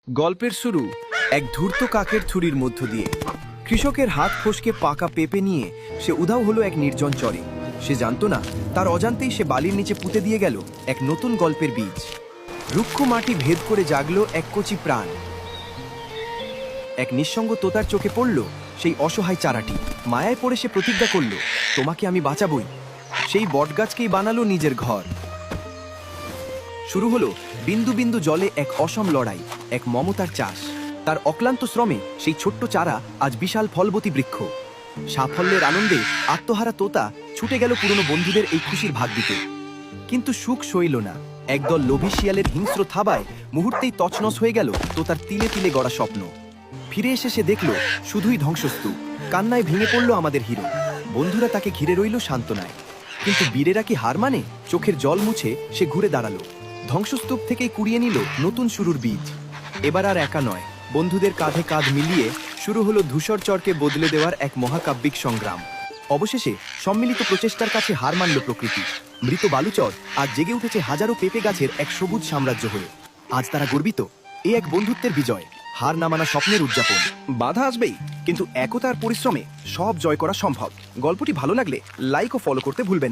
গল্পের শুরু এক ধূর্ত কাকের ছুরির মধ্য দিয়ে। কৃষকের হাত ফসকে পাকা পেঁপে নিয়ে সে উধাও হলো এক নির্জন চরে। সে জানতো না তার অজান্তেই সে বালির নিচে পুঁতে দিয়ে গেল এক নতুন গল্পের বীজ। রুক্ষ মাটি ভেদ করে জাগলো এক কচি প্রাণ। এক নিঃসঙ্গ তোতার চোখে পড়ল সেই অসহায় চারাটি। মায়ায় পড়ে সে প্রতিজ্ঞা করল, তোমাকে আমি বাঁচাবই। সেই বটগাছকেই বানালো নিজের ঘর। শুরু হলো বিন্দু বিন্দু জলে এক অসম লড়াই, এক মমতার চাষ। তার অক্লান্ত শ্রমে সেই ছোট্ট চারা আজ বিশাল ফলবতী বৃক্ষ। সাফল্যের আনন্দে আত্মহারা তোতা ছুটে গেল পুরনো বন্ধুদের এই খুশির ভাগ দিতে। কিন্তু সুখ সইল না। একদল লোভী শিয়ালের হিংস্র থাবায় মুহূর্তেই তছনছ হয়ে গেল তোতার তিলে তিলে গড়া স্বপ্ন। ফিরে এসে সে দেখল শুধুই ধ্বংসস্তূপ। কান্নায় ভেঙে পড়ল আমাদের হিরো। বন্ধুরা তাকে ঘিরে রইল সান্ত্বনায়। কিন্তু বীরেরা কি হার মানে? চোখের জল মুছে সে ঘুরে দাঁড়ালো। ধ্বংসস্তূপ থেকেই কুড়িয়ে নিল নতুন শুরুর বীজ। এবার আর একা নয়, বন্ধুদের কাঁধে কাঁধ মিলিয়ে শুরু হলো ধূসর চরকে বদলে দেওয়ার এক মহাকাব্যিক সংগ্রাম। অবশেষে সম্মিলিত প্রচেষ্টার কাছে হার মানল প্রকৃতি। মৃত বালুচর আজ জেগে উঠেছে হাজারো পেঁপে গাছের এক সবুজ সাম্রাজ্য হয়ে। আজ তারা গর্বিত, এ এক বন্ধুত্বের বিজয়, হার না মানা স্বপ্নের উদযাপন। বাধা আসবেই, কিন্তু একতার পরিশ্রমে সব জয় করা সম্ভব। গল্পটি ভালো লাগলে লাইক ও ফলো করতে ভুলবেন না।